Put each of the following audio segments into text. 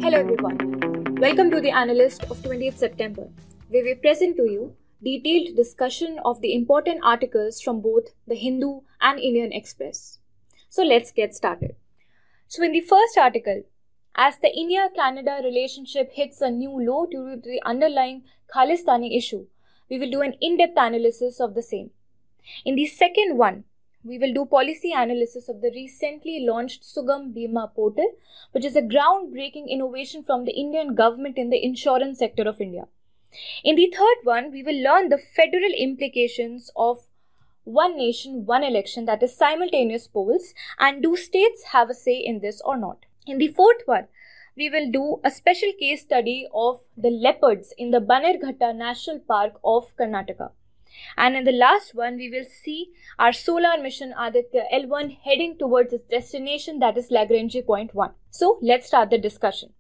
Hello everyone, welcome to the Analyst of 20th September, where we present to you detailed discussion of the important articles from both the Hindu and Indian Express. So let's get started. So in the first article, as the India-Canada relationship hits a new low due to the underlying Khalistani issue, we will do an in-depth analysis of the same. In the second one, we will do policy analysis of the recently launched Sugam Bima portal, which is a groundbreaking innovation from the Indian government in the insurance sector of India. In the third one, we will learn the federal implications of one nation, one election, that is simultaneous polls, and do states have a say in this or not. In the fourth one, we will do a special case study of the leopards in the Banerghatta National Park of Karnataka. And in the last one, we will see our solar mission Aditya L1 heading towards its destination, that is Lagrange point 1. So let's start the discussion.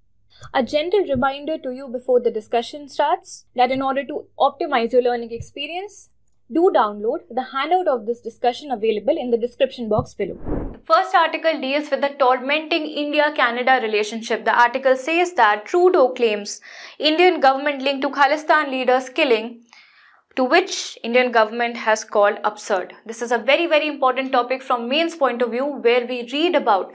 A gentle reminder to you before the discussion starts that in order to optimize your learning experience, do download the handout of this discussion available in the description box below. The first article deals with the tormenting India-Canada relationship. The article says that Trudeau claims Indian government linked to Khalistan leaders killing, to which Indian government has called absurd. This is a very important topic from mains point of view, where we read about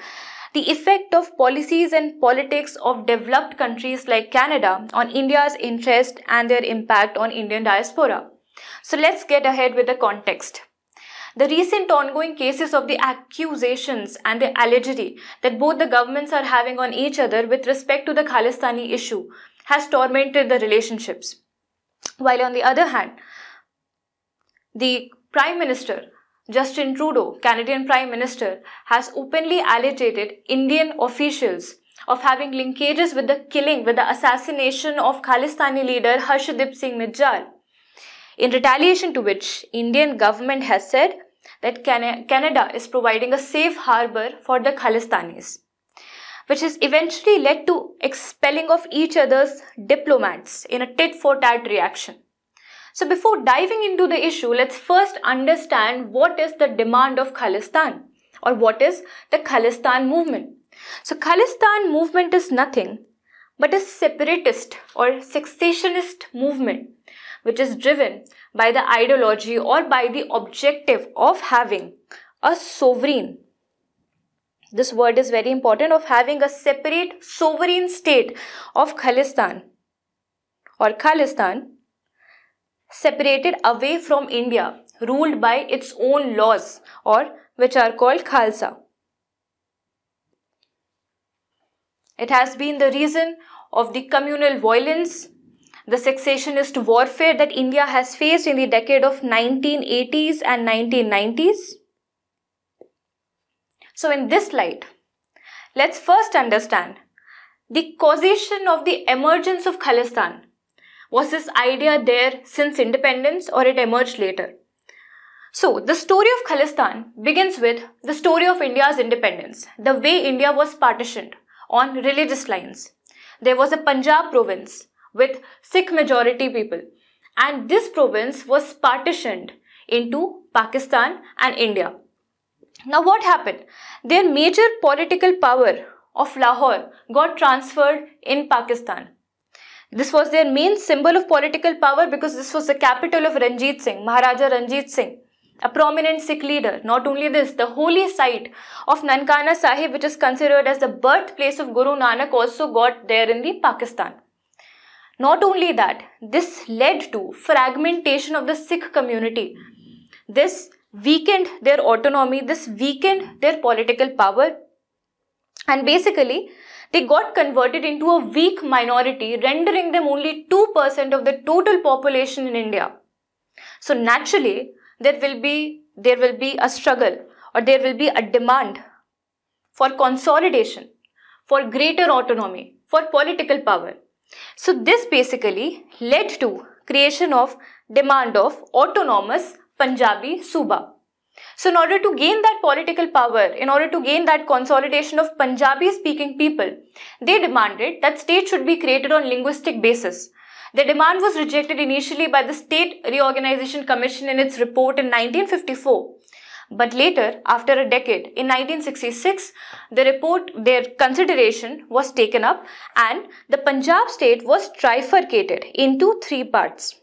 the effect of policies and politics of developed countries like Canada on India's interest and their impact on Indian diaspora. So let's get ahead with the context. The recent ongoing cases of the accusations and the allegedy that both the governments are having on each other with respect to the Khalistani issue has tormented the relationships. While on the other hand, the Prime Minister, Justin Trudeau, Canadian Prime Minister, has openly alleged Indian officials of having linkages with the assassination of Khalistani leader Harshdeep Singh Nijjar. In retaliation to which, Indian government has said that Canada is providing a safe harbor for the Khalistanis, which has eventually led to expelling of each other's diplomats in a tit-for-tat reaction. So before diving into the issue, let's first understand what is the demand of Khalistan, or what is the Khalistan movement. So Khalistan movement is nothing but a separatist or secessionist movement which is driven by the ideology or by the objective of having a sovereign, this word is very important, of having a separate sovereign state of Khalistan or Khalistan, separated away from India, ruled by its own laws, or which are called Khalsa. It has been the reason of the communal violence, the secessionist warfare that India has faced in the decade of 1980s and 1990s. So in this light, let's first understand the causation of the emergence of Khalistan. Was this idea there since independence, or it emerged later? So the story of Khalistan begins with the story of India's independence, the way India was partitioned on religious lines. There was a Punjab province with Sikh majority people, and this province was partitioned into Pakistan and India. Now what happened? Their major political power of Lahore got transferred in Pakistan. This was their main symbol of political power because this was the capital of Ranjit Singh, Maharaja Ranjit Singh, a prominent Sikh leader. Not only this, the holy site of Nankana Sahib, which is considered as the birthplace of Guru Nanak, also got there in the Pakistan. Not only that, this led to fragmentation of the Sikh community. This weakened their autonomy, this weakened their political power, and basically they got converted into a weak minority, rendering them only 2% of the total population in India. So naturally, there will be a struggle, or there will be a demand for consolidation, for greater autonomy, for political power. So this basically led to creation of demand of autonomous Punjabi Suba. So in order to gain that political power, in order to gain that consolidation of Punjabi speaking people, they demanded that state should be created on linguistic basis. The demand was rejected initially by the State Reorganization Commission in its report in 1954. But later, after a decade, in 1966, their consideration was taken up and the Punjab state was trifurcated into three parts.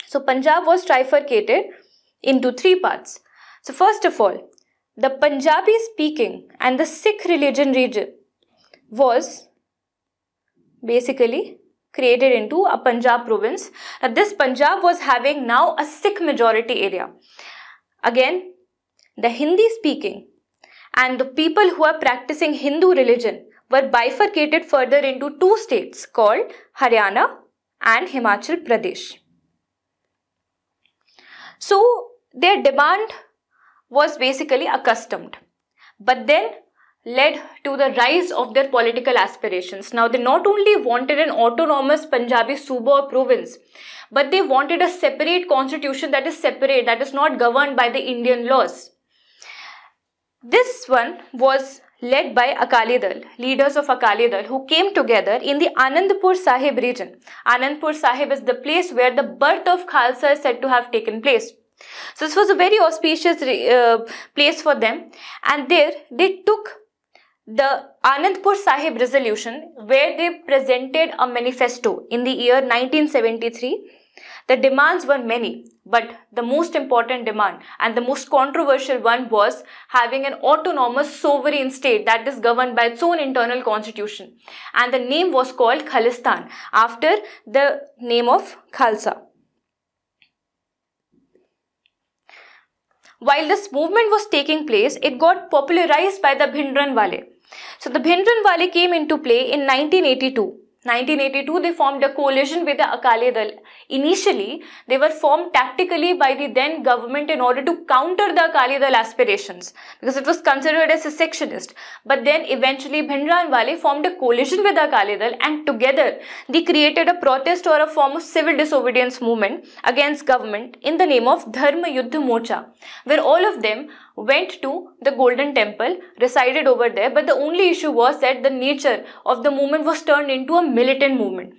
So Punjab was trifurcated into three parts. So first of all, the Punjabi speaking and the Sikh religion region was basically created into a Punjab province. Now this Punjab was having now a Sikh majority area. Again, the Hindi speaking and the people who are practicing Hindu religion were bifurcated further into two states called Haryana and Himachal Pradesh. So their demand was basically accustomed, but then led to the rise of their political aspirations. Now they not only wanted an autonomous Punjabi Suba or province, but they wanted a separate constitution that is separate, that is not governed by the Indian laws. This one was led by Akali Dal, leaders of Akali Dal, who came together in the Anandpur Sahib region. Anandpur Sahib is the place where the birth of Khalsa is said to have taken place. So this was a very auspicious place for them, and there they took the Anandpur Sahib resolution, where they presented a manifesto in the year 1973. The demands were many, but the most important demand and the most controversial one was having an autonomous sovereign state that is governed by its own internal constitution. And the name was called Khalistan, after the name of Khalsa. While this movement was taking place, it got popularized by the Bhindranwale. So the Bhindranwale came into play in 1982. 1982, they formed a coalition with the Akali Dal. Initially, they were formed tactically by the then government in order to counter the Akali Dal aspirations, because it was considered as secessionist. But then eventually Bhindranwale formed a coalition with the Akali Dal, and together they created a protest or a form of civil disobedience movement against government in the name of Dharma Yuddha Morcha, where all of them went to the Golden Temple, resided over there, but the only issue was that the nature of the movement was turned into a militant movement,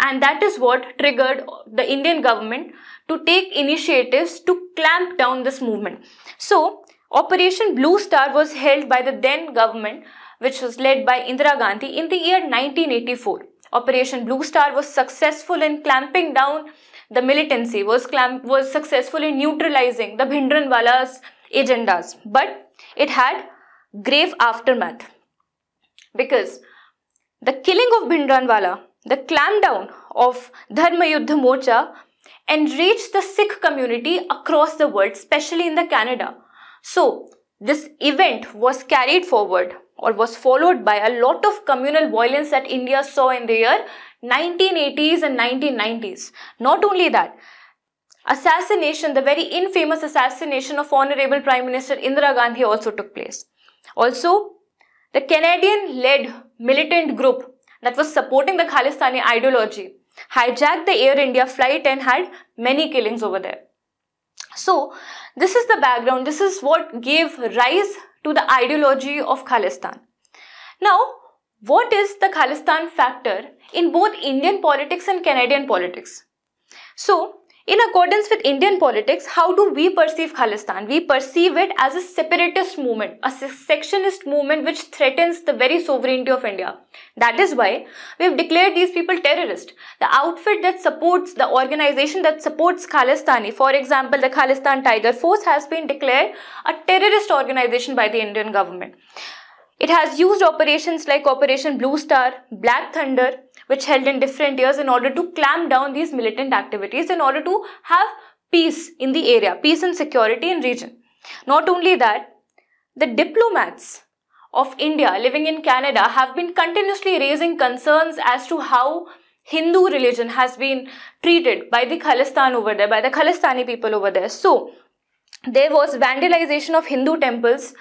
and that is what triggered the Indian government to take initiatives to clamp down this movement. So Operation Blue Star was held by the then government, which was led by Indira Gandhi, in the year 1984. Operation Blue Star was successful in clamping down the militancy, was successful in neutralizing the Bhindranwala's agendas, but it had grave aftermath, because the killing of Bhindranwala, the clampdown of Dharma Yuddha Morcha, enraged the Sikh community across the world, especially in the Canada. So this event was carried forward or was followed by a lot of communal violence that India saw in the year 1980s and 1990s. Not only that, assassination, the very infamous assassination of Honorable Prime Minister Indira Gandhi also took place. Also, the Canadian-led militant group that was supporting the Khalistani ideology hijacked the Air India flight and had many killings over there. So, this is the background. This is what gave rise to the ideology of Khalistan. Now, what is the Khalistan factor in both Indian politics and Canadian politics? So, in accordance with Indian politics, how do we perceive Khalistan? We perceive it as a separatist movement, a secessionist movement which threatens the very sovereignty of India. That is why we have declared these people terrorists. The outfit that supports, the organization that supports Khalistani, for example, the Khalistan Tiger Force, has been declared a terrorist organization by the Indian government. It has used operations like Operation Blue Star, Black Thunder, which held in different years, in order to clamp down these militant activities, in order to have peace in the area, peace and security in region. Not only that, the diplomats of India living in Canada have been continuously raising concerns as to how Hindu religion has been treated by the Khalistan over there, by the Khalistani people over there. So, there was vandalization of Hindu temples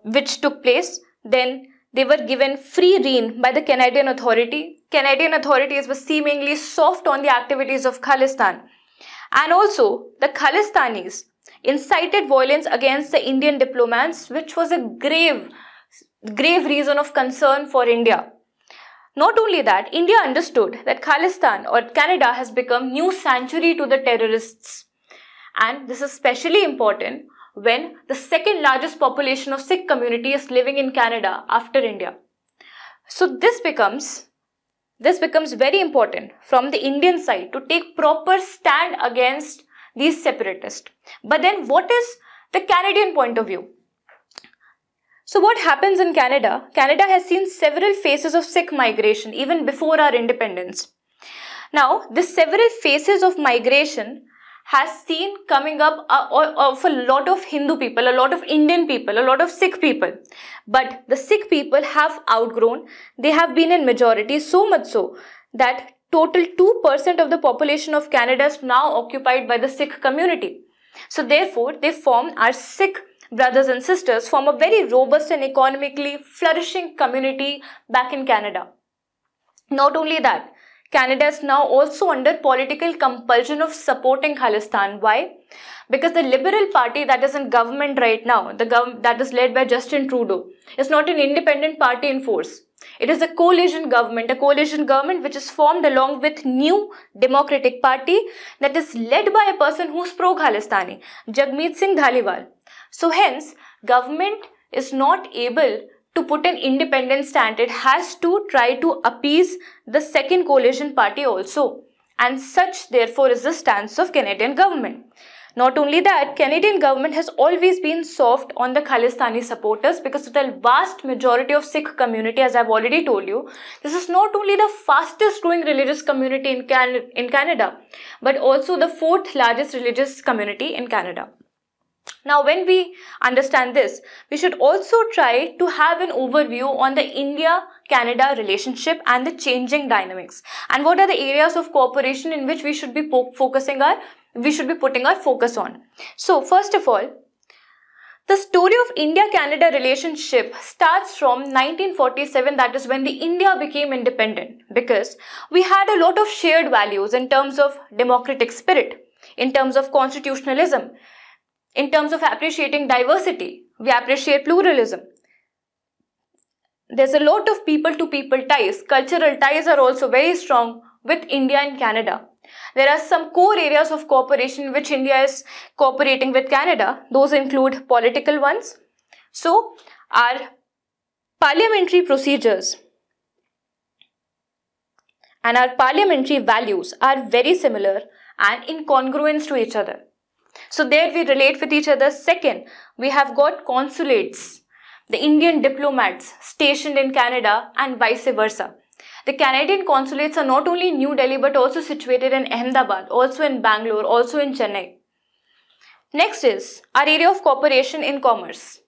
which took place. Then they were given free rein by the Canadian authority. Canadian authorities were seemingly soft on the activities of Khalistan. And also, the Khalistanis incited violence against the Indian diplomats, which was a grave reason of concern for India. Not only that, India understood that Khalistan or Canada has become new sanctuary to the terrorists. And this is especially important when the second largest population of Sikh community is living in Canada after India. So this becomes very important from the Indian side to take proper stand against these separatists. But then what is the Canadian point of view? So what happens in Canada? Canada has seen several phases of Sikh migration even before our independence. Now, this several phases of migration has seen coming up of a lot of Hindu people, a lot of Indian people, a lot of Sikh people. But the Sikh people have outgrown, they have been in majority, so much so that total 2% of the population of Canada is now occupied by the Sikh community. So therefore, our Sikh brothers and sisters form a very robust and economically flourishing community back in Canada. Not only that, Canada is now also under political compulsion of supporting Khalistan. Why? Because the Liberal Party that is in government right now, that is led by Justin Trudeau, is not an independent party in force. It is a coalition government which is formed along with New Democratic Party that is led by a person who is pro-Khalistani, Jagmeet Singh Dhaliwal. So hence, government is not able to put an independent stand. It has to try to appease the second coalition party also. And such therefore is the stance of Canadian government. Not only that, Canadian government has always been soft on the Khalistani supporters because of the vast majority of Sikh community, as I've already told you. This is not only the fastest growing religious community in Canada, but also the fourth largest religious community in Canada. Now, when we understand this, we should also try to have an overview on the India-Canada relationship and the changing dynamics. And what are the areas of cooperation in which we should be putting our focus on. So, first of all, the story of India-Canada relationship starts from 1947, that is when the India became independent, because we had a lot of shared values in terms of democratic spirit, in terms of constitutionalism, in terms of appreciating diversity. We appreciate pluralism. There's a lot of people-to-people ties. Cultural ties are also very strong with India and Canada. There are some core areas of cooperation in which India is cooperating with Canada. Those include political ones. So, our parliamentary procedures and our parliamentary values are very similar and in congruence to each other. So, there we relate with each other. Second, we have got consulates, the Indian diplomats stationed in Canada and vice versa. The Canadian consulates are not only in New Delhi but also situated in Ahmedabad, also in Bangalore, also in Chennai. Next is our area of cooperation in commerce.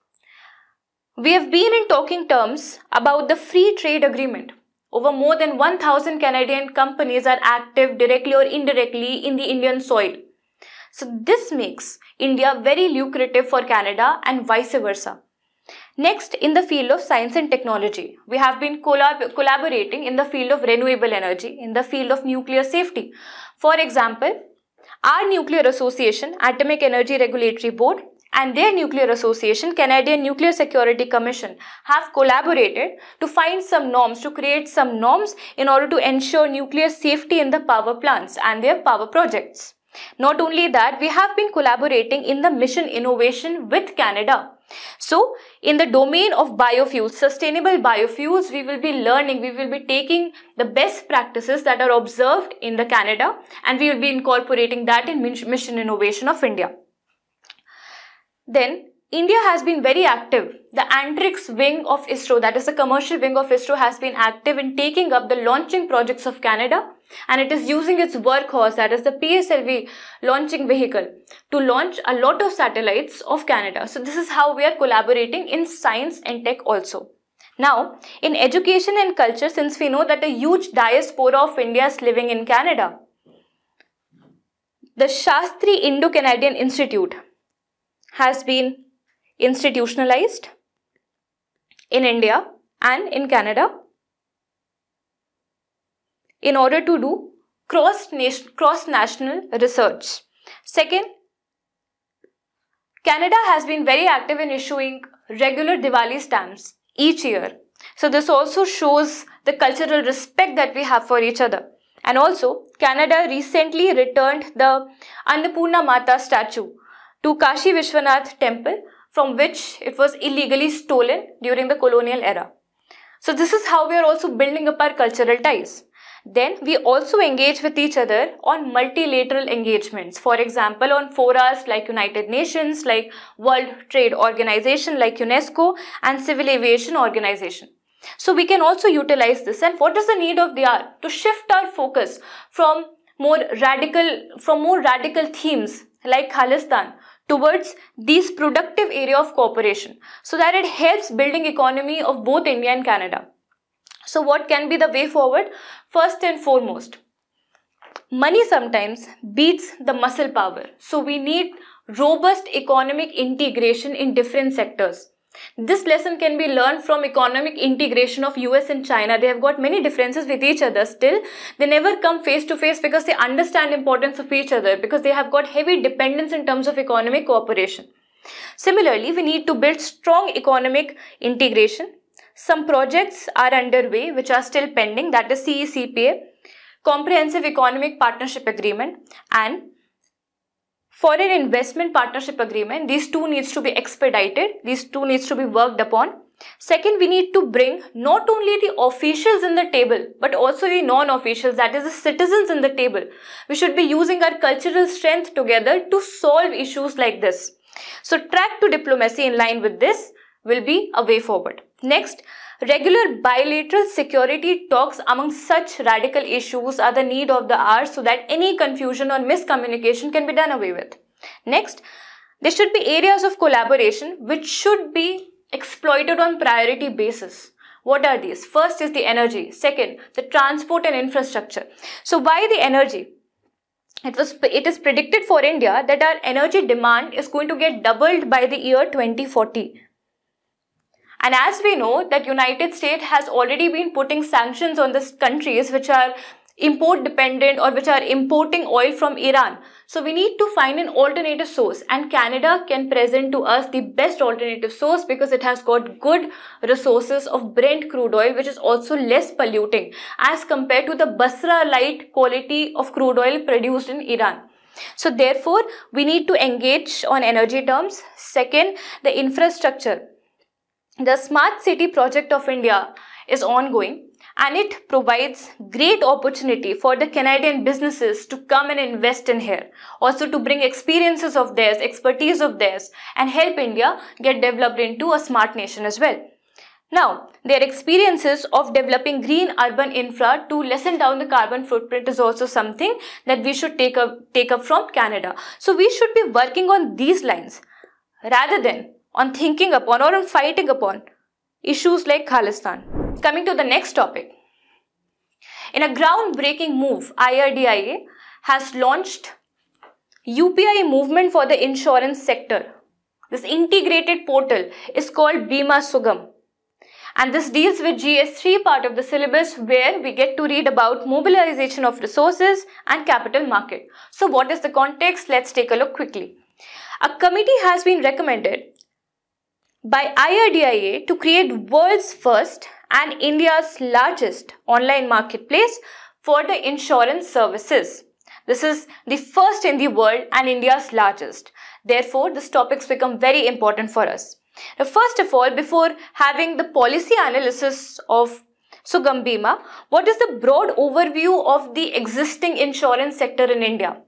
We have been in talking terms about the free trade agreement. Over more than 1,000 Canadian companies are active directly or indirectly in the Indian soil. So this makes India very lucrative for Canada and vice versa. Next, in the field of science and technology, we have been collaborating in the field of renewable energy, in the field of nuclear safety. For example, our nuclear association, Atomic Energy Regulatory Board, and their nuclear association, Canadian Nuclear Security Commission, have collaborated to find some norms, to create some norms in order to ensure nuclear safety in the power plants and their power projects. Not only that, we have been collaborating in the mission innovation with Canada. So, in the domain of biofuels, sustainable biofuels, we will be taking the best practices that are observed in the Canada and we will be incorporating that in mission innovation of India. Then, India has been very active. The Antrix wing of ISRO, that is the commercial wing of ISRO, has been active in taking up the launching projects of Canada, and it is using its workhorse, that is the PSLV launching vehicle, to launch a lot of satellites of Canada. So this is how we are collaborating in science and tech also. Now, in education and culture, since we know that a huge diaspora of India is living in Canada, the Shastri Indo-Canadian Institute has been institutionalized in India and in Canada in order to do cross-national research. Second, Canada has been very active in issuing regular Diwali stamps each year. So this also shows the cultural respect that we have for each other. And also, Canada recently returned the Annapurna Mata statue to Kashi Vishwanath temple, from which it was illegally stolen during the colonial era. So this is how we are also building up our cultural ties. Then we also engage with each other on multilateral engagements. For example, on forums like United Nations, like World Trade Organization, like UNESCO, and Civil Aviation Organization. So we can also utilize this. And what is the need of the hour? To shift our focus from more radical themes like Khalistan towards these productive area of cooperation, so that it helps building economy of both India and Canada. So what can be the way forward? First and foremost, money sometimes beats the muscle power. So we need robust economic integration in different sectors. This lesson can be learned from economic integration of US and China. They have got many differences with each other. Still, they never come face to face because they understand importance of each other, because they have got heavy dependence in terms of economic cooperation. Similarly, we need to build strong economic integration. Some projects are underway which are still pending, that is CECPA, Comprehensive Economic Partnership Agreement, and Foreign Investment Partnership Agreement. These two needs to be expedited. These two needs to be worked upon. Second, we need to bring not only the officials in the table, but also the non-officials, that is the citizens in the table. We should be using our cultural strength together to solve issues like this. So track to diplomacy in line with this will be a way forward. Next, regular bilateral security talks among such radical issues are the need of the hour, so that any confusion or miscommunication can be done away with. Next, there should be areas of collaboration which should be exploited on priority basis. What are these? First is the energy. Second, the transport and infrastructure. So why the energy? It is predicted for India that our energy demand is going to get doubled by the year 2040. And as we know that United States has already been putting sanctions on the countries which are import dependent or which are importing oil from Iran. So we need to find an alternative source, and Canada can present to us the best alternative source because it has got good resources of Brent crude oil, which is also less polluting as compared to the Basra light quality of crude oil produced in Iran. So therefore, we need to engage on energy terms. Second, the infrastructure. The Smart City project of India is ongoing, and it provides great opportunity for the Canadian businesses to come and invest in here. Also to bring experiences of theirs, expertise of theirs, and help India get developed into a smart nation as well. Now, their experiences of developing green urban infra to lessen down the carbon footprint is also something that we should take up from Canada. So we should be working on these lines rather than on thinking upon or on fighting upon issues like Khalistan. Coming to the next topic. In a groundbreaking move, IRDAI has launched UPI movement for the insurance sector. This integrated portal is called Bima Sugam. And this deals with GS3 part of the syllabus, where we get to read about mobilization of resources and capital market. So what is the context? Let's take a look quickly. A committee has been recommended by IRDAI to create world's first and India's largest online marketplace for the insurance services. This is the first in the world and India's largest. Therefore, these topics become very important for us. Now, first of all, before having the policy analysis of Sugam Bima, what is the broad overview of the existing insurance sector in India?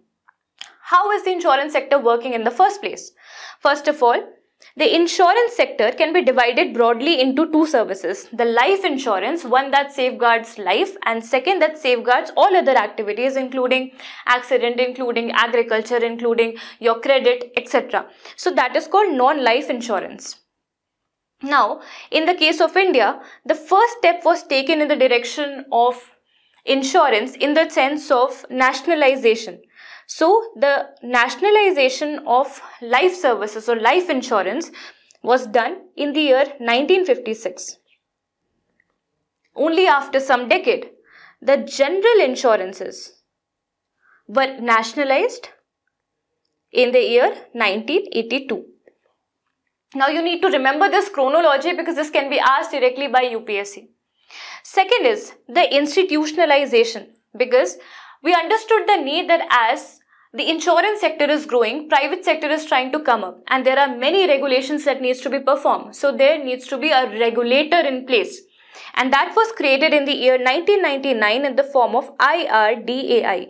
How is the insurance sector working in the first place? First of all, the insurance sector can be divided broadly into two services. The life insurance, one that safeguards life, and second that safeguards all other activities, including accident, including agriculture, including your credit, etc. So that is called non-life insurance. Now, in the case of India, the first step was taken in the direction of insurance in the sense of nationalization. So, the nationalization of life services or life insurance was done in the year 1956. Only after some decade, the general insurances were nationalized in the year 1982. Now, you need to remember this chronology because this can be asked directly by UPSC. Second is the institutionalization, because we understood the need that as the insurance sector is growing, private sector is trying to come up, and there are many regulations that needs to be performed. So there needs to be a regulator in place. And that was created in the year 1999 in the form of IRDAI,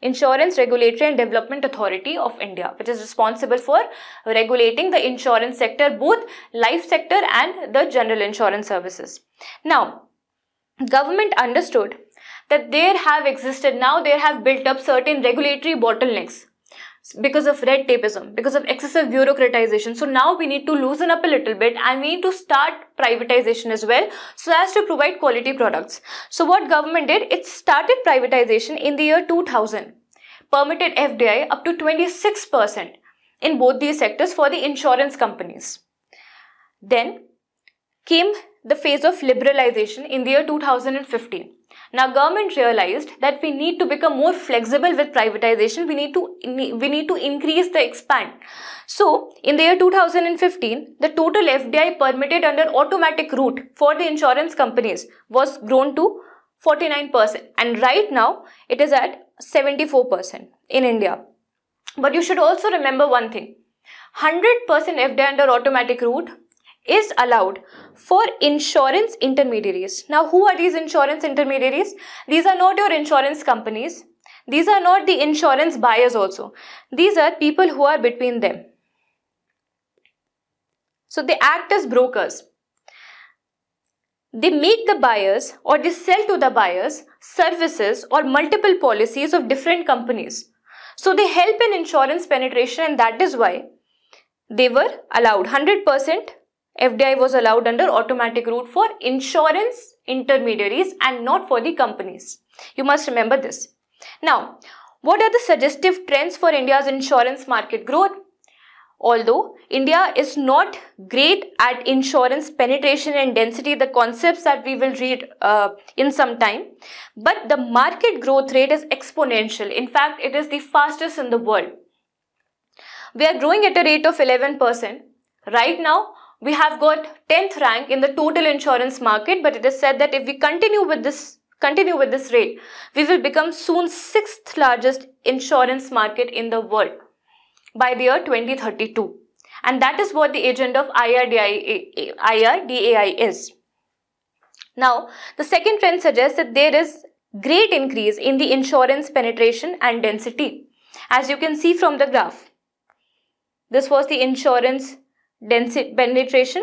Insurance Regulatory and Development Authority of India, which is responsible for regulating the insurance sector, both life sector and the general insurance services. Now, government understood that there have built up certain regulatory bottlenecks because of red tapeism, because of excessive bureaucratization. So now we need to loosen up a little bit and we need to start privatization as well, so as to provide quality products. So what government did, it started privatization in the year 2000, permitted FDI up to 26% in both these sectors for the insurance companies. Then came the phase of liberalization in the year 2015. Now government realized that we need to become more flexible with privatization. We need to increase the expand. So in the year 2015, the total FDI permitted under automatic route for the insurance companies was grown to 49%, and right now it is at 74% in India. But you should also remember one thing: 100% FDI under automatic route is allowed for insurance intermediaries. Now, who are these insurance intermediaries? These are not your insurance companies. These are not the insurance buyers also. These are people who are between them. So they act as brokers. They make the buyers, or they sell to the buyers, services or multiple policies of different companies. So they help in insurance penetration, and that is why they were allowed 100%. FDI was allowed under automatic route for insurance intermediaries and not for the companies. You must remember this. Now, what are the suggestive trends for India's insurance market growth? Although India is not great at insurance penetration and density, the concepts that we will read in some time, but the market growth rate is exponential. In fact, it is the fastest in the world. We are growing at a rate of 11%. Right now, we have got 10th rank in the total insurance market, but it is said that if we continue with this rate, we will become soon 6th largest insurance market in the world by the year 2032. And that is what the agenda of IRDAI is. Now, the second trend suggests that there is great increase in the insurance penetration and density. As you can see from the graph, this was the insurance density penetration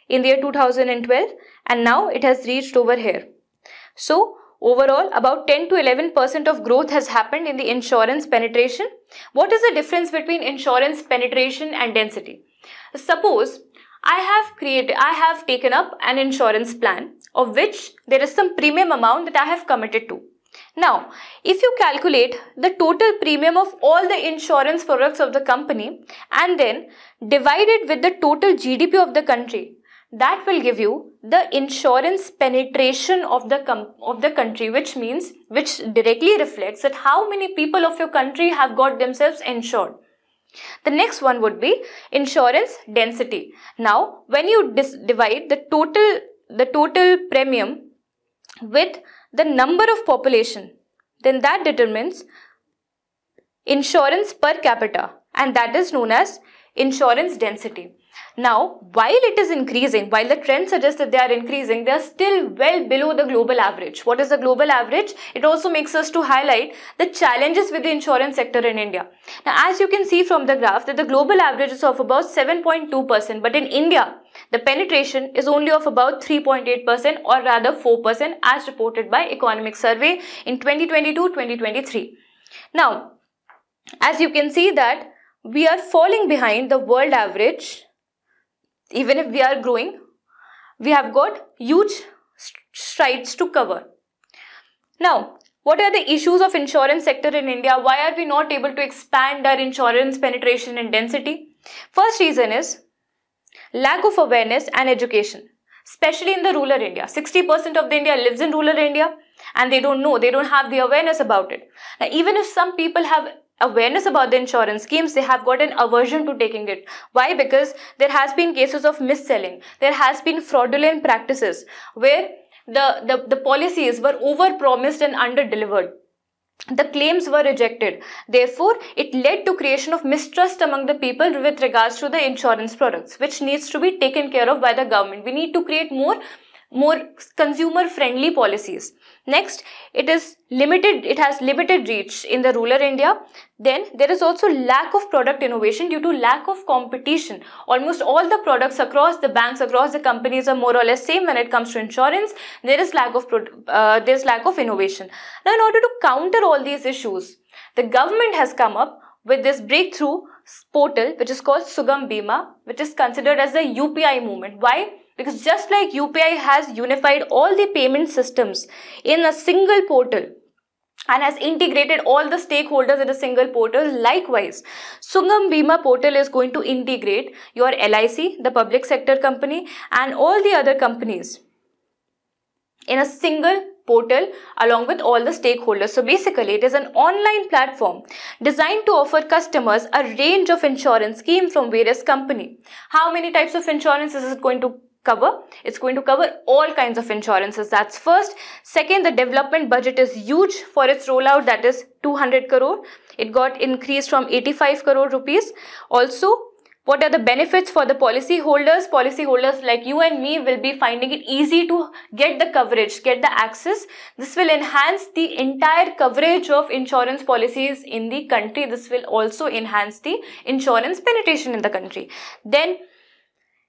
in the year 2012, and now it has reached over here. So overall, about 10 to 11% of growth has happened in the insurance penetration. What is the difference between insurance penetration and density? Suppose I have taken up an insurance plan of which there is some premium amount that I have committed to. Now, if you calculate the total premium of all the insurance products of the company and then divide it with the total GDP of the country, that will give you the insurance penetration of the country, which directly reflects that how many people of your country have got themselves insured. The next one would be insurance density. Now, when you divide the total premium with the number of population, then that determines insurance per capita, and that is known as insurance density. Now, while it is increasing, while the trend suggests that they are increasing, they are still well below the global average. What is the global average? It also makes us to highlight the challenges with the insurance sector in India. Now, as you can see from the graph, that the global average is of about 7.2%, but in India, the penetration is only of about 3.8%, or rather 4%, as reported by Economic Survey in 2022-2023. Now, as you can see that we are falling behind the world average. Even if we are growing, we have got huge strides to cover. Now, what are the issues of insurance sector in India? Why are we not able to expand our insurance penetration and density? First reason is lack of awareness and education, especially in the rural India. 60% of the India lives in rural India and they don't know, they don't have the awareness about it. Now, even if some people have awareness about the insurance schemes, they have got an aversion to taking it. Why? Because there has been cases of mis-selling. There has been fraudulent practices where the policies were over-promised and under-delivered. The claims were rejected. Therefore, it led to creation of mistrust among the people with regards to the insurance products, which needs to be taken care of by the government. We need to create more consumer friendly policies. Next, it has limited reach in the rural India. Then there is also lack of product innovation due to lack of competition. Almost all the products across the banks, across the companies are more or less same when it comes to insurance. There is lack of innovation. Now, in order to counter all these issues, the government has come up with this breakthrough portal which is called Sugam Bima, which is considered as the UPI movement. Why? Because just like UPI has unified all the payment systems in a single portal and has integrated all the stakeholders in a single portal, likewise, Sugam Bima portal is going to integrate your LIC, the public sector company, and all the other companies in a single portal along with all the stakeholders. So basically, it is an online platform designed to offer customers a range of insurance schemes from various companies. How many types of insurance is it going to cover? It's going to cover all kinds of insurances. That's first. Second, the development budget is huge for its rollout, that is 200 crore. It got increased from 85 crore rupees. Also, what are the benefits for the policy holders? Policy holders like you and me will be finding it easy to get the coverage, get the access. This will enhance the entire coverage of insurance policies in the country. This will also enhance the insurance penetration in the country. Then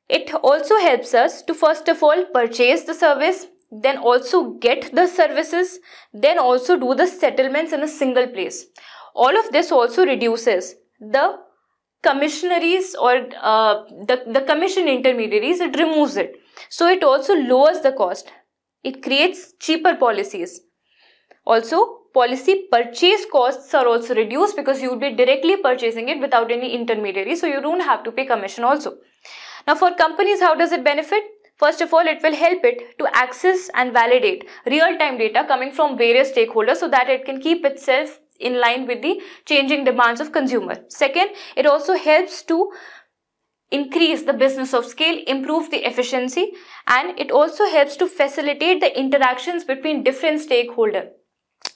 it also helps us to first of all purchase the service, then also get the services, then also do the settlements in a single place. All of this also reduces the commissionaries or the commission intermediaries. It removes it. So it also lowers the cost. It creates cheaper policies. Also, policy purchase costs are also reduced because you will be directly purchasing it without any intermediary. So you don't have to pay commission also. Now for companies, how does it benefit? First of all, it will help it to access and validate real-time data coming from various stakeholders so that it can keep itself in line with the changing demands of consumer. Second, it also helps to increase the business of scale, improve the efficiency, and it also helps to facilitate the interactions between different stakeholders.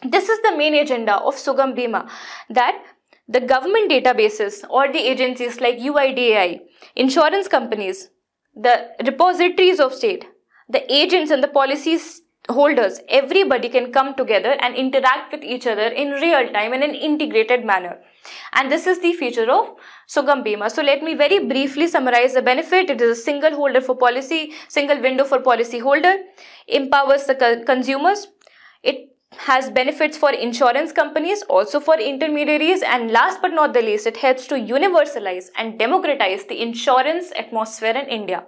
This is the main agenda of Sugam Bima, that the government databases or the agencies like UIDAI, insurance companies, the repositories of state, the agents and the policies holders, everybody can come together and interact with each other in real time in an integrated manner. And this is the feature of Sugam Bima. So let me very briefly summarize the benefit. It is a single holder for policy, single window for policy holder, empowers the consumers. It has benefits for insurance companies, also for intermediaries, and last but not the least, it helps to universalize and democratize the insurance atmosphere in India.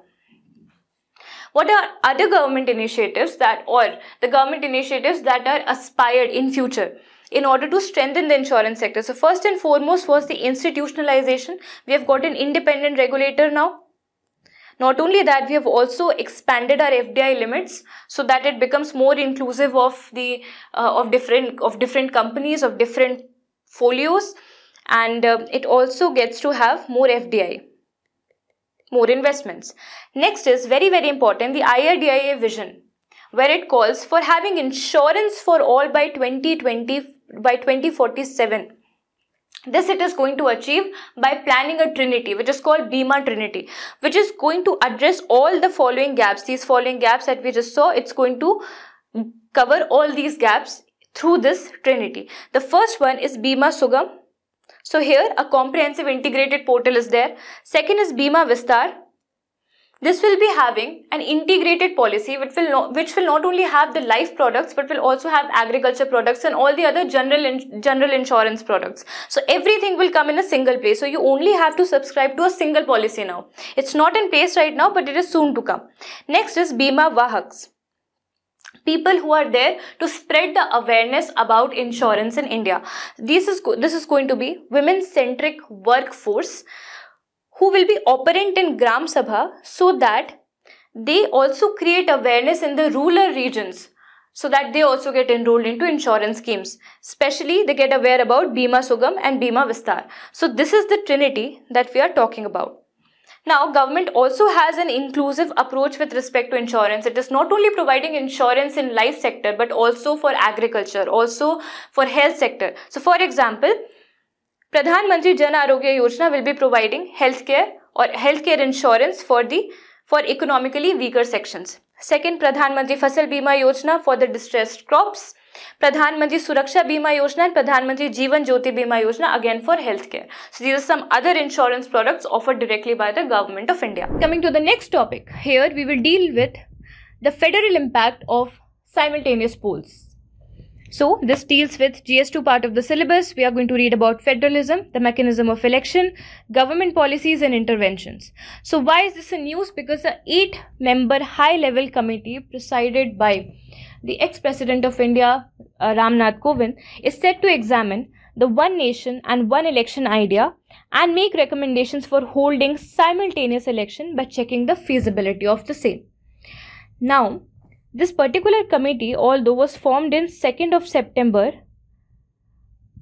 What are other government initiatives that are aspired in future in order to strengthen the insurance sector? So first and foremost was the institutionalization. We have got an independent regulator now. Not only that, we have also expanded our FDI limits so that it becomes more inclusive of different companies, of different folios, and it also gets to have more FDI, more investments. Next is very, very important, the IRDAI vision, where it calls for having insurance for all by 2047. This it is going to achieve by planning a trinity, which is called Bima Trinity, which is going to address all the following gaps. These following gaps that we just saw, it's going to cover all these gaps through this trinity. The first one is Bima Sugam. So here a comprehensive integrated portal is there. Second is Bima Vistar. This will be having an integrated policy which will not only have the life products but will also have agriculture products and all the other general insurance products. So everything will come in a single place. So you only have to subscribe to a single policy now. It's not in place right now, but it is soon to come. Next is Bima Vahaks. People who are there to spread the awareness about insurance in India. This is going to be women-centric workforce who will be operant in Gram Sabha so that they also create awareness in the rural regions so that they also get enrolled into insurance schemes. Especially they get aware about Bima Sugam and Bima Vistar. So this is the trinity that we are talking about. Now, government also has an inclusive approach with respect to insurance. It is not only providing insurance in life sector, but also for agriculture, also for health sector. So, for example, Pradhan Mantri Jan Arogya Yojana will be providing healthcare insurance for economically weaker sections. Second, Pradhan Mantri Fasal Bima Yojana for the distressed crops. Pradhan Mantri Suraksha Bima Yojana and Pradhan Mantri Jeevan Jyoti Bima Yojana again for healthcare. So these are some other insurance products offered directly by the government of India. Coming to the next topic, here we will deal with the federal impact of simultaneous polls. So this deals with GS2 part of the syllabus. We are going to read about federalism, the mechanism of election, government policies and interventions. So why is this a news? Because a 8-member high-level committee presided by the ex-president of India, Ram Nath Kovind, is set to examine the one nation and one election idea and make recommendations for holding simultaneous election by checking the feasibility of the same. Now, this particular committee, although was formed in 2nd of September,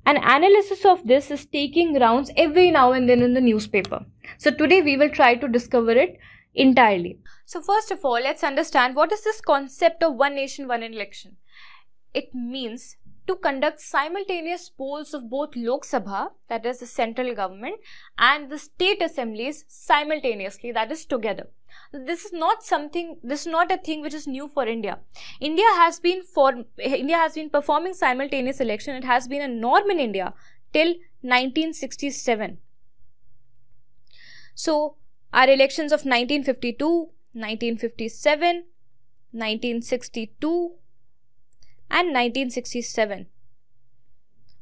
an analysis of this is taking rounds every now and then in the newspaper. So today we will try to discover it entirely. So first of all, let's understand what is this concept of one nation, one election. It means to conduct simultaneous polls of both Lok Sabha, that is the central government, and the state assemblies simultaneously, that is together. This is not a thing which is new for India. India has been performing simultaneous election. It has been a norm in India till 1967. So our elections of 1952, 1957, 1962 and 1967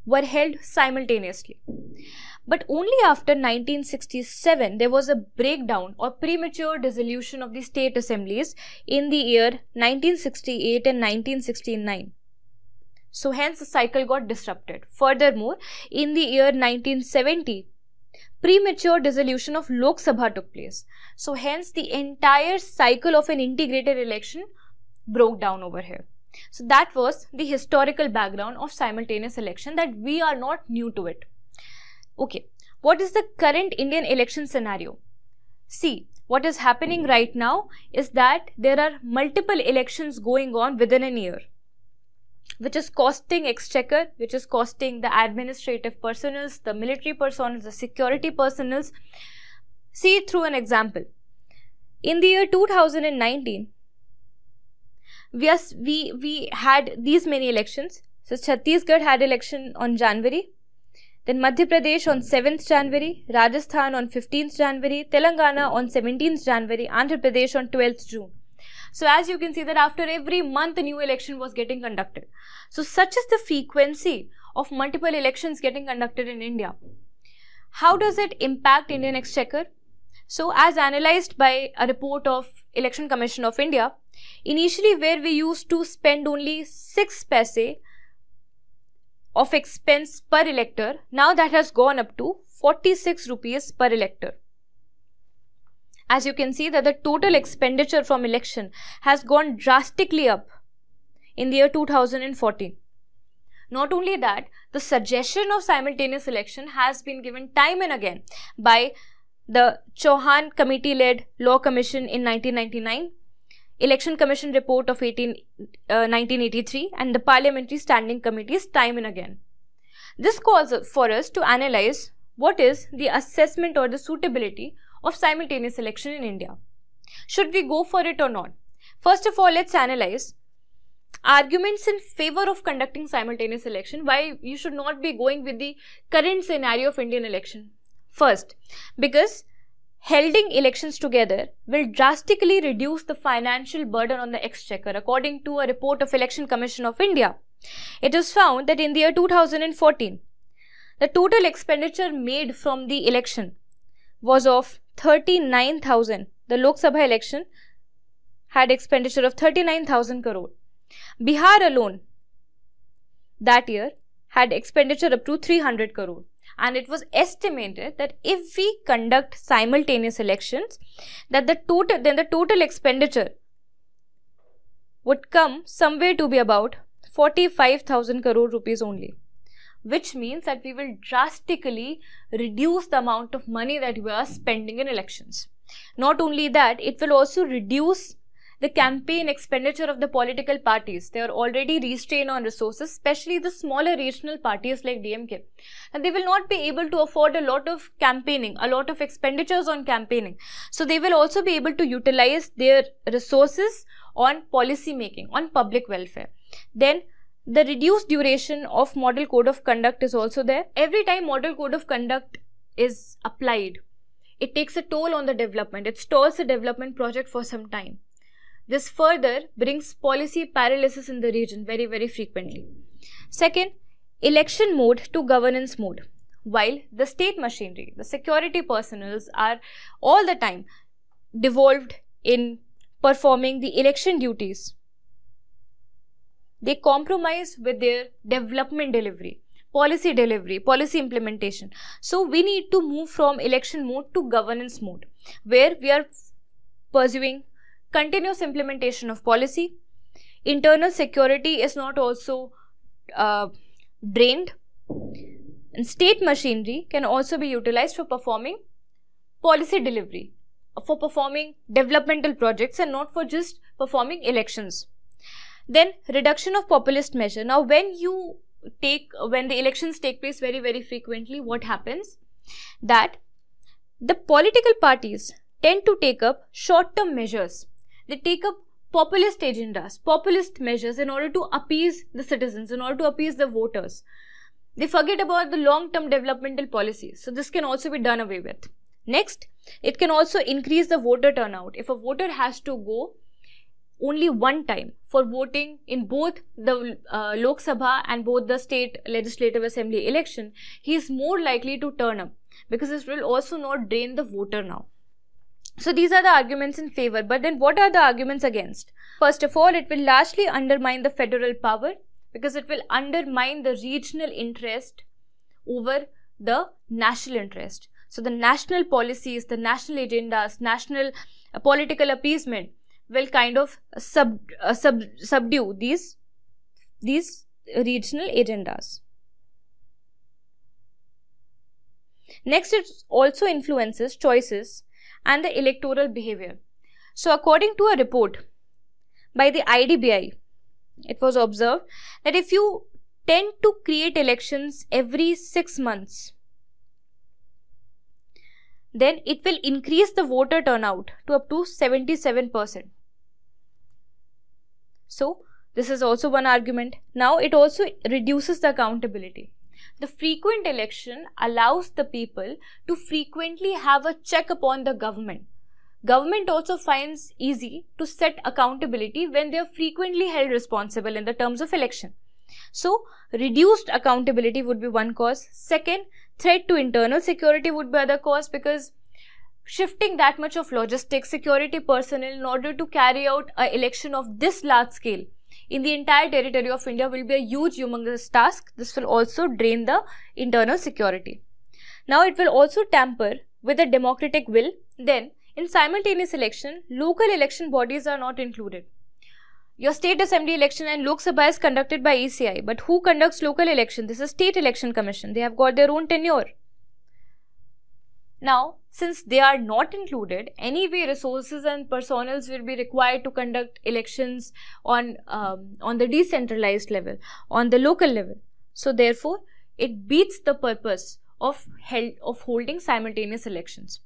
were held simultaneously. But only after 1967 there was a breakdown or premature dissolution of the state assemblies in the year 1968 and 1969. So hence the cycle got disrupted. Furthermore, in the year 1970, premature dissolution of Lok Sabha took place. So hence the entire cycle of an integrated election broke down over here. So that was the historical background of simultaneous election, that we are not new to it. Okay, what is the current Indian election scenario? See, what is happening right now is that there are multiple elections going on within a year, which is costing exchequer, which is costing the administrative personnel, the military personnel, the security personnel. See it through an example. In the year 2019, we had these many elections. So Chhattisgarh had election on January. Then Madhya Pradesh on 7th January, Rajasthan on 15th January, Telangana on 17th January, Andhra Pradesh on 12th June. So as you can see that after every month a new election was getting conducted. So such is the frequency of multiple elections getting conducted in India. How does it impact Indian exchequer? So as analyzed by a report of Election Commission of India, initially where we used to spend only 6 paise of expense per elector, now that has gone up to 46 rupees per elector. As you can see that the total expenditure from election has gone drastically up in the year 2014. Not only that, the suggestion of simultaneous election has been given time and again by the Chauhan committee-led Law Commission in 1999, Election Commission report of 1983 and the Parliamentary Standing Committees time and again. This calls for us to analyze what is the assessment or the suitability of simultaneous election in India. Should we go for it or not? First of all, let's analyze arguments in favor of conducting simultaneous election, why you should not be going with the current scenario of Indian election. First, because holding elections together will drastically reduce the financial burden on the exchequer. According to a report of Election Commission of India, it was found that in the year 2014, the total expenditure made from the election was of 39,000. The Lok Sabha election had expenditure of 39,000 crore. Bihar alone that year had expenditure up to 300 crore. And it was estimated that if we conduct simultaneous elections, that the total expenditure would come somewhere to be about 45,000 crore rupees only. which means that we will drastically reduce the amount of money that we are spending in elections. Not only that, it will also reduce the campaign expenditure of the political parties. They are already restrained on resources, especially the smaller regional parties like DMK. And they will not be able to afford a lot of campaigning, a lot of expenditures on campaigning. So they will also be able to utilize their resources on policy making, on public welfare. Then the reduced duration of model code of conduct is also there. Every time model code of conduct is applied, it takes a toll on the development. It stalls the development project for some time. This further brings policy paralysis in the region very, very frequently. Second, election mode to governance mode. While the state machinery, the security personnel are all the time devolved in performing the election duties, they compromise with their development delivery, policy implementation. So we need to move from election mode to governance mode, where we are pursuing continuous implementation of policy. Internal security is not also drained, and state machinery can also be utilized for performing policy delivery, for performing developmental projects and not for just performing elections. Then reduction of populist measure. Now when the elections take place very, very frequently, what happens? That the political parties tend to take up short-term measures. They take up populist agendas, populist measures in order to appease the citizens, in order to appease the voters. They forget about the long-term developmental policies. So this can also be done away with. Next, it can also increase the voter turnout. If a voter has to go only one time for voting in both the Lok Sabha and both the state legislative assembly election, he is more likely to turn up, because this will also not drain the voter now. So these are the arguments in favor. But then what are the arguments against? First of all, it will largely undermine the federal power, because it will undermine the regional interest over the national interest. So the national policies, the national agendas, national political appeasement will kind of subdue these regional agendas. Next, it also influences choices and the electoral behavior. So according to a report by the IDBI, it was observed that if you tend to create elections every 6 months, then it will increase the voter turnout to up to 77%. So this is also one argument. Now it also reduces the accountability. The frequent election allows the people to frequently have a check upon the government. Government also finds easy to set accountability when they are frequently held responsible in the terms of election. So reduced accountability would be one cause. Second, threat to internal security would be other cause, because shifting that much of logistics, security personnel in order to carry out an election of this large scale in the entire territory of India will be a huge, humongous task. This will also drain the internal security. Now it will also tamper with the democratic will. Then in simultaneous election, local election bodies are not included. Your state assembly election and Lok Sabha is conducted by ECI, but who conducts local election? This is State Election Commission. They have got their own tenure. Now, since they are not included, anyway resources and personnel will be required to conduct elections on the decentralized level, on the local level. So therefore, it beats the purpose of holding simultaneous elections.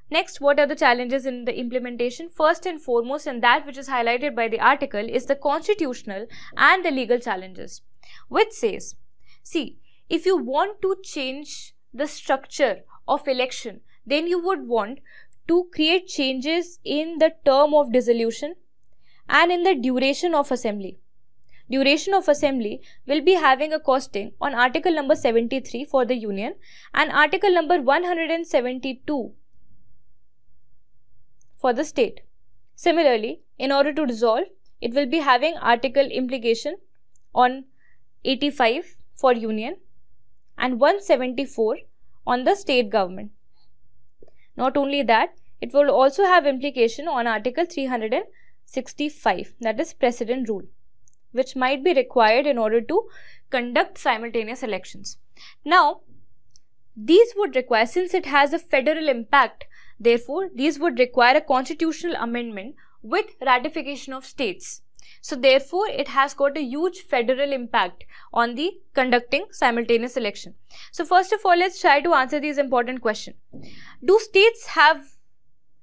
Next, what are the challenges in the implementation? First and foremost, and that which is highlighted by the article, is the constitutional and the legal challenges, which says, see, if you want to change the structure of election, then you would want to create changes in the term of dissolution and in the duration of assembly. Duration of assembly will be having a costing on article number 73 for the union and article number 172 for the state. Similarly, in order to dissolve, it will be having article implication on 85 for union and 174 on the state government. Not only that, it will also have implication on article 365, that is precedent rule, which might be required in order to conduct simultaneous elections. Now, these would require, since it has a federal impact, therefore, these would require a constitutional amendment with ratification of states. So, therefore, it has got a huge federal impact on the conducting simultaneous election. So, first of all, let's try to answer these important questions. Do states have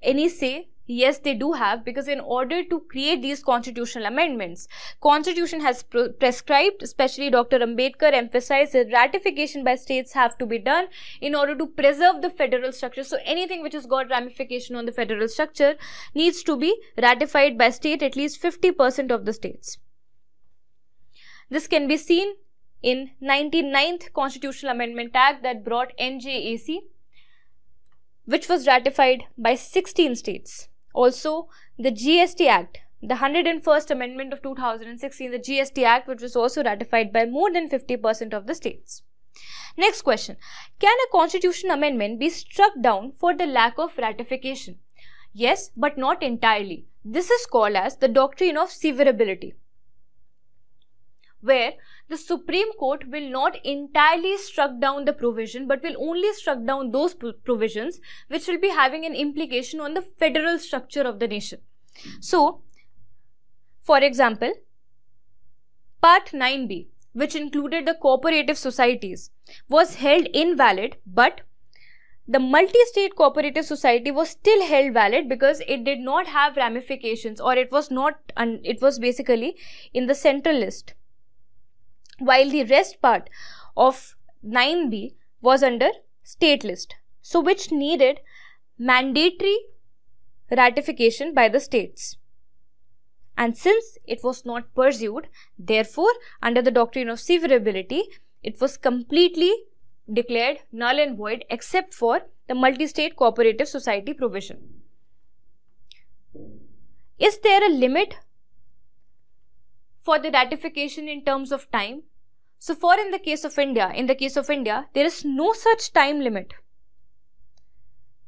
any say? Yes, they do have, because in order to create these constitutional amendments, Constitution has prescribed, especially Dr. Ambedkar emphasized that ratification by states have to be done in order to preserve the federal structure. So anything which has got ramification on the federal structure needs to be ratified by state, at least 50% of the states. This can be seen in 99th Constitutional Amendment Act that brought NJAC, which was ratified by 16 states. Also, the GST Act, the 101st Amendment of 2016, the GST Act, which was also ratified by more than 50% of the states. Next question. Can a constitutional amendment be struck down for the lack of ratification? Yes, but not entirely. This is called as the doctrine of severability, where the Supreme Court will not entirely struck down the provision, but will only struck down those provisions which will be having an implication on the federal structure of the nation. So, for example, Part 9b, which included the cooperative societies, was held invalid, but the multi-state cooperative society was still held valid because it did not have ramifications, or it was basically in the central list, while the rest part of 9b was under state list, so which needed mandatory ratification by the states. And since it was not pursued, therefore, under the doctrine of severability, it was completely declared null and void except for the multi-state cooperative society provision. Is there a limit for the ratification in terms of time? So, in the case of India, there is no such time limit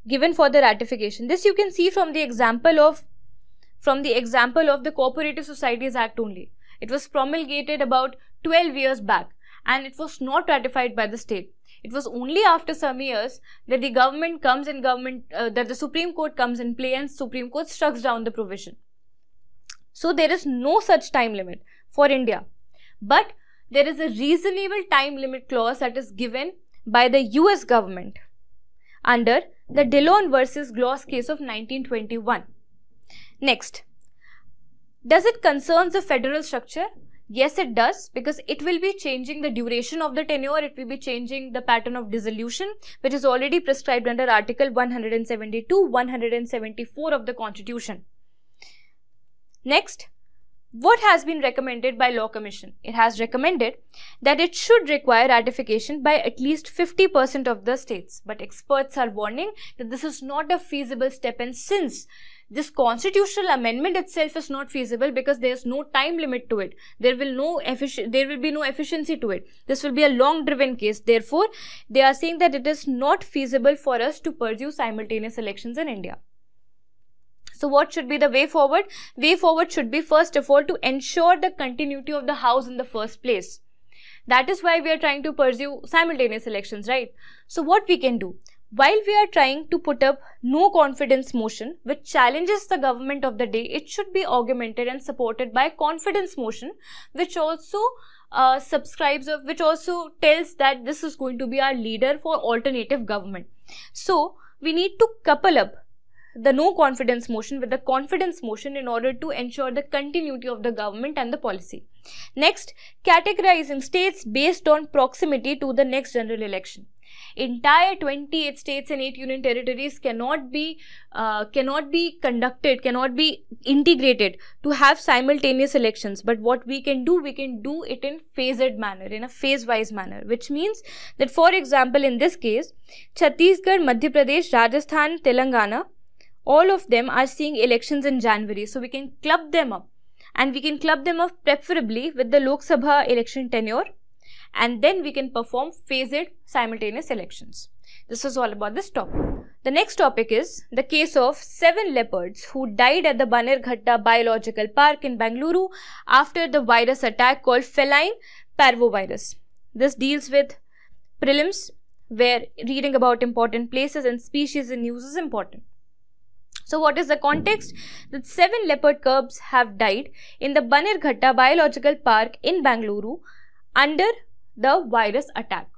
given for the ratification. This you can see from the example of the Cooperative Societies Act only. It was promulgated about 12 years back, and it was not ratified by the state. It was only after some years that the government comes in that the Supreme Court comes in play, and Supreme Court struck down the provision. So there is no such time limit for India, but there is a reasonable time limit clause that is given by the US government under the Dillon versus Gloss case of 1921. Next, does it concern the federal structure? Yes, it does, because it will be changing the duration of the tenure, it will be changing the pattern of dissolution, which is already prescribed under Article 172, 174 of the Constitution. Next, what has been recommended by Law Commission? It has recommended that it should require ratification by at least 50% of the states. But experts are warning that this is not a feasible step, and since this constitutional amendment itself is not feasible because there is no time limit to it, there will be no efficiency to it. This will be a long driven case. Therefore, they are saying that it is not feasible for us to pursue simultaneous elections in India. So what should be the way forward? Way forward should be, first of all, to ensure the continuity of the house in the first place. That is why we are trying to pursue simultaneous elections, right? So what we can do? While we are trying to put up no confidence motion which challenges the government of the day, it should be augmented and supported by confidence motion which also which also tells that this is going to be our leader for alternative government. So we need to couple up the no confidence motion with the confidence motion in order to ensure the continuity of the government and the policy. Next, categorizing states based on proximity to the next general election. Entire 28 states and 8 union territories cannot be integrated to have simultaneous elections. But what we can do it in phased manner, in a phase-wise manner, which means that, for example, in this case, Chhattisgarh, Madhya Pradesh, Rajasthan, Telangana, all of them are seeing elections in January. So we can club them up, and we can club them up preferably with the Lok Sabha election tenure, and then we can perform phased simultaneous elections. This is all about this topic. The next topic is the case of 7 leopards who died at the Bannerghatta Biological Park in Bengaluru after the virus attack called feline parvovirus. This deals with prelims, where reading about important places and species in news is important. So what is the context? That 7 leopard cubs have died in the Bannerghatta Biological Park in Bengaluru under the virus attack.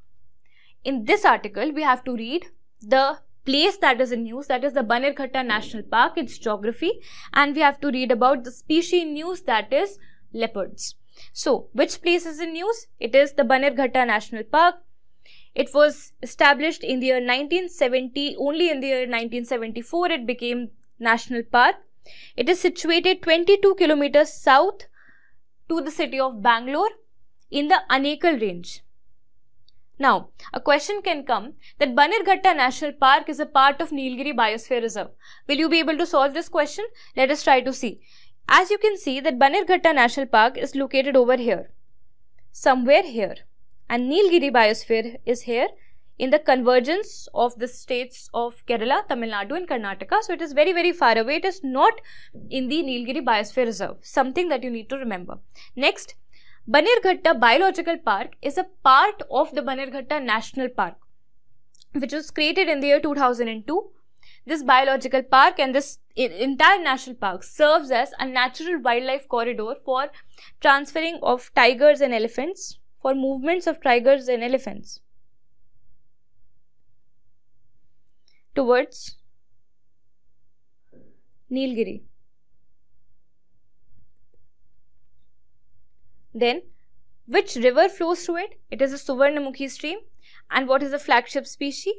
In this article, we have to read the place that is in news, that is the Bannerghatta National Park, its geography, and we have to read about the species in news, that is leopards. So, which place is in news? It is the Bannerghatta National Park. It was established in the year 1970. Only in the year 1974 it became National Park. It is situated 22 kilometers south to the city of Bangalore in the Anekal range. Now, a question can come that Bannerghatta National Park is a part of Nilgiri Biosphere Reserve. Will you be able to solve this question? Let us try to see. As you can see that Bannerghatta National Park is located over here, somewhere here, and Nilgiri Biosphere is here in the convergence of the states of Kerala, Tamil Nadu and Karnataka. So, it is very, very far away. It is not in the Nilgiri Biosphere Reserve, something that you need to remember. Next, Bannerghatta Biological Park is a part of the Bannerghatta National Park, which was created in the year 2002. This biological park and this entire national park serves as a natural wildlife corridor for transferring of tigers and elephants, for movements of tigers and elephants towards Nilgiri. Then, which river flows through it? It is a Suvarnamukhi stream. And what is the flagship species?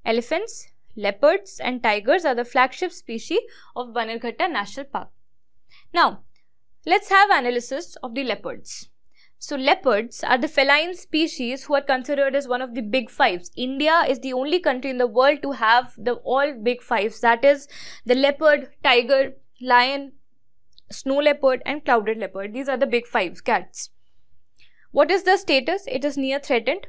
Elephants, leopards and tigers are the flagship species of Bannerghatta National Park. Now, let's have analysis of the leopards. So, leopards are the feline species who are considered as one of the big fives. India is the only country in the world to have the all big fives, that is the leopard, tiger, lion, snow leopard and clouded leopard. These are the big fives, cats. What is the status? It is near threatened.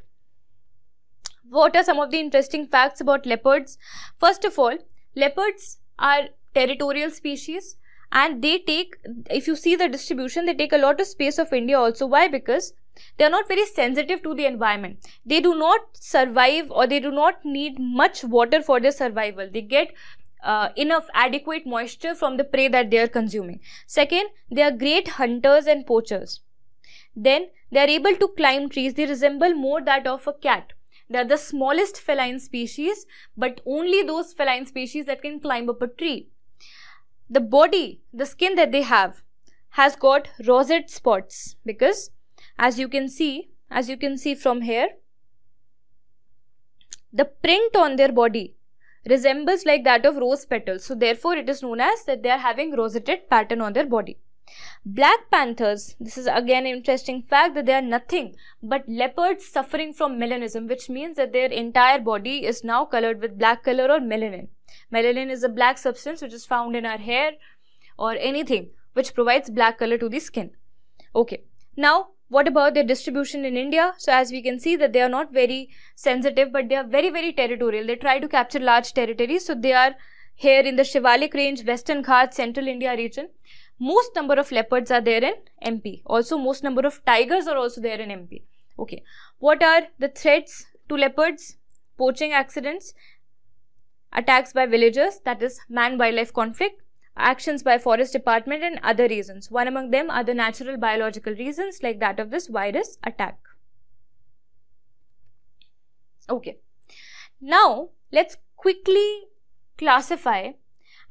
What are some of the interesting facts about leopards? First of all, leopards are territorial species and they take, if you see the distribution, they take a lot of space of India also. Why? Because they are not very sensitive to the environment. They do not survive or they do not need much water for their survival. They get enough adequate moisture from the prey that they are consuming. Second, they are great hunters and poachers. Then, they are able to climb trees. They resemble more that of a cat. They are the smallest feline species, but only those feline species that can climb up a tree. The body, the skin that they have, has got roseate spots because, as you can see from here, the print on their body resembles like that of rose petals. So, therefore, it is known as that they are having roseate pattern on their body. Black panthers, this is again an interesting fact that they are nothing but leopards suffering from melanism, which means that their entire body is now colored with black color or melanin. Melanin is a black substance which is found in our hair or anything which provides black color to the skin. Okay. Now, what about their distribution in India? So, as we can see that they are not very sensitive, but they are very, very territorial. They try to capture large territories. So, they are here in the Shivalik range, Western Ghats, Central India region. Most number of leopards are there in MP. Also, most number of tigers are also there in MP. Okay. What are the threats to leopards? Poaching accidents, attacks by villagers, that is man-wildlife conflict, actions by forest department and other reasons. One among them are the natural biological reasons like that of this virus attack. Okay. Now, let's quickly classify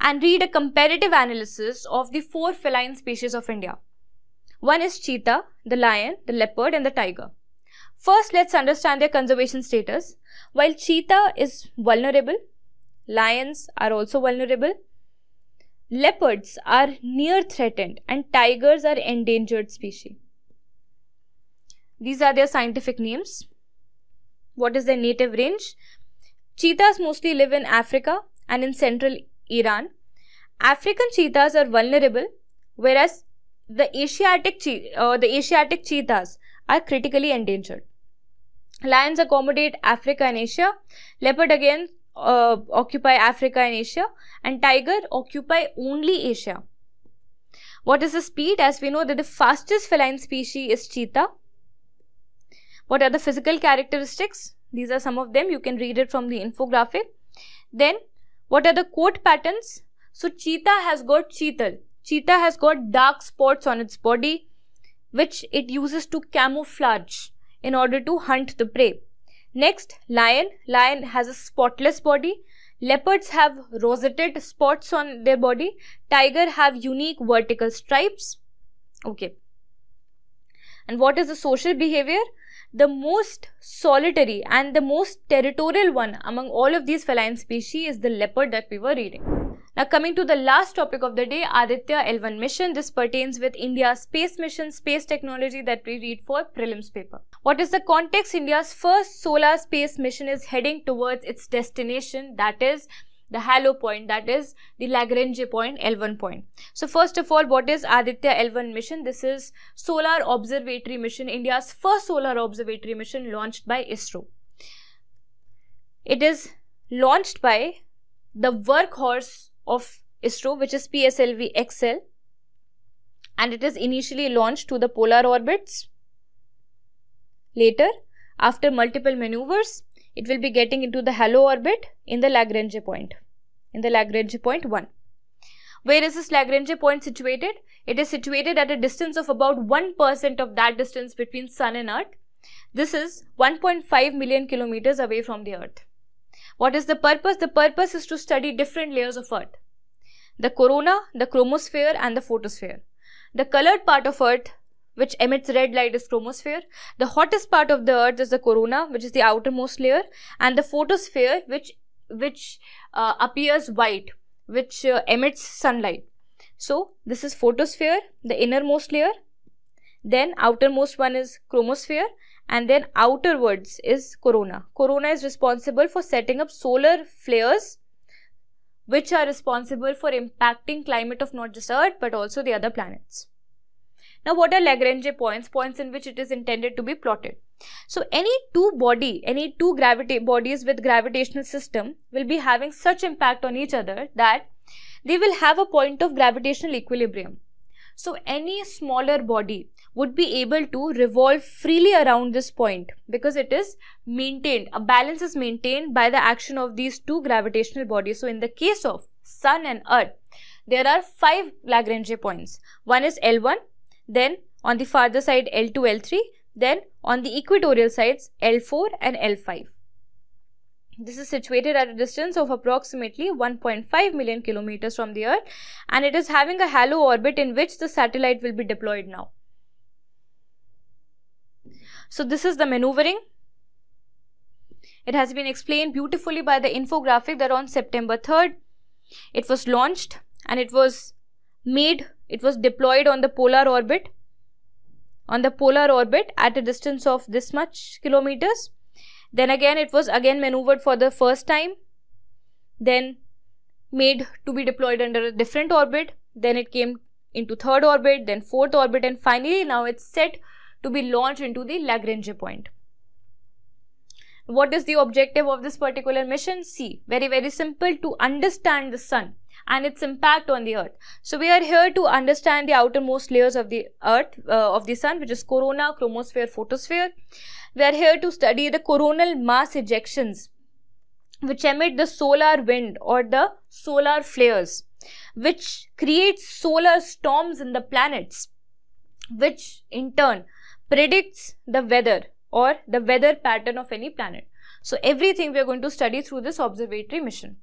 and read a comparative analysis of the 4 feline species of India. One is cheetah, the lion, the leopard and the tiger. First, let's understand their conservation status. While cheetah is vulnerable, lions are also vulnerable, leopards are near threatened and tigers are endangered species. These are their scientific names. What is their native range? Cheetahs mostly live in Africa and in central Iran. African cheetahs are vulnerable, whereas the Asiatic cheetahs are critically endangered. Lions accommodate Africa and Asia. Leopard again occupy Africa and Asia, and tiger occupy only Asia. What is the speed? As we know that the fastest feline species is cheetah. What are the physical characteristics? These are some of them. You can read it from the infographic. Then, what are the coat patterns? So, cheetah has got cheetal. Cheetah has got dark spots on its body, which it uses to camouflage in order to hunt the prey. Next, lion. Lion has a spotless body. Leopards have roseted spots on their body. Tiger have unique vertical stripes. Okay. And what is the social behavior? The most solitary and the most territorial one among all of these feline species is the leopard that we were reading. Now coming to the last topic of the day, Aditya L1 mission. This pertains with India's space mission, space technology that we read for prelims paper. What is the context? India's first solar space mission is heading towards its destination, that is the halo point, that is the Lagrange point, L1 point. So first of all, what is Aditya L1 mission? This is solar observatory mission, India's first solar observatory mission launched by ISRO. It is launched by the workhorse of ISRO, which is PSLV XL, and it is initially launched to the polar orbits. Later, after multiple maneuvers, it will be getting into the halo orbit in the Lagrange point, 1. Where is this Lagrange point situated? It is situated at a distance of about 1% of that distance between Sun and Earth. This is 1.5 million kilometers away from the Earth. What is the purpose? The purpose is to study different layers of Earth: the corona, the chromosphere, and the photosphere. The colored part of Earth, which emits red light, is chromosphere. The hottest part of the Earth is the corona, which is the outermost layer, and the photosphere, which appears white, which emits sunlight. So this is photosphere, the innermost layer. Then outermost one is chromosphere, and then outerwards is corona. Corona is responsible for setting up solar flares, which are responsible for impacting climate of not just Earth but also the other planets. Now, what are Lagrange points? Points in which it is intended to be plotted. So, any two bodies with gravitational system will be having such impact on each other that they will have a point of gravitational equilibrium. So, any smaller body would be able to revolve freely around this point because it is maintained. A balance is maintained by the action of these two gravitational bodies. So, in the case of Sun and Earth, there are 5 Lagrange points. One is L1. Then on the farther side L2, L3, then on the equatorial sides L4 and L5. This is situated at a distance of approximately 1.5 million kilometers from the Earth, and it is having a halo orbit in which the satellite will be deployed now. So this is the maneuvering. It has been explained beautifully by the infographic that on September 3rd, it was launched and it was deployed on the polar orbit. At a distance of this much kilometers. Then again it was maneuvered for the first time. Then made to be deployed under a different orbit. Then it came into 3rd orbit, then 4th orbit, and finally now it's set to be launched into the Lagrange point. What is the objective of this particular mission? See, very simple: to understand the Sun and its impact on the Earth. So we are here to understand the outermost layers of the Earth, of the Sun, which is corona, chromosphere, photosphere. We are here to study the coronal mass ejections, which emit the solar wind or the solar flares, which creates solar storms in the planets, which in turn predicts the weather or the weather pattern of any planet. So everything we are going to study through this observatory mission.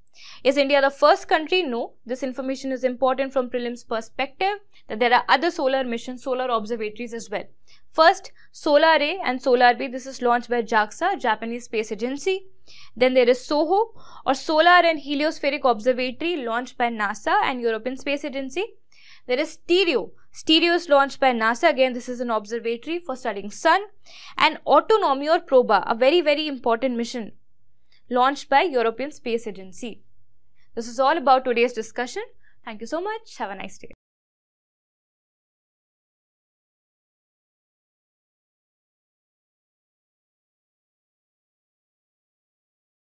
Is India the first country? No. This information is important from prelims perspective, that there are other solar missions, solar observatories as well. First, Solar A and Solar B. This is launched by JAXA, Japanese Space Agency. Then there is SOHO, or Solar and Heliospheric Observatory, launched by NASA and European Space Agency. There is Stereo. Stereo is launched by NASA. Again, this is an observatory for studying Sun. And Autonomy or PROBA, a very important mission, launched by European Space Agency. This is all about today's discussion. Thank you so much. Have a nice day.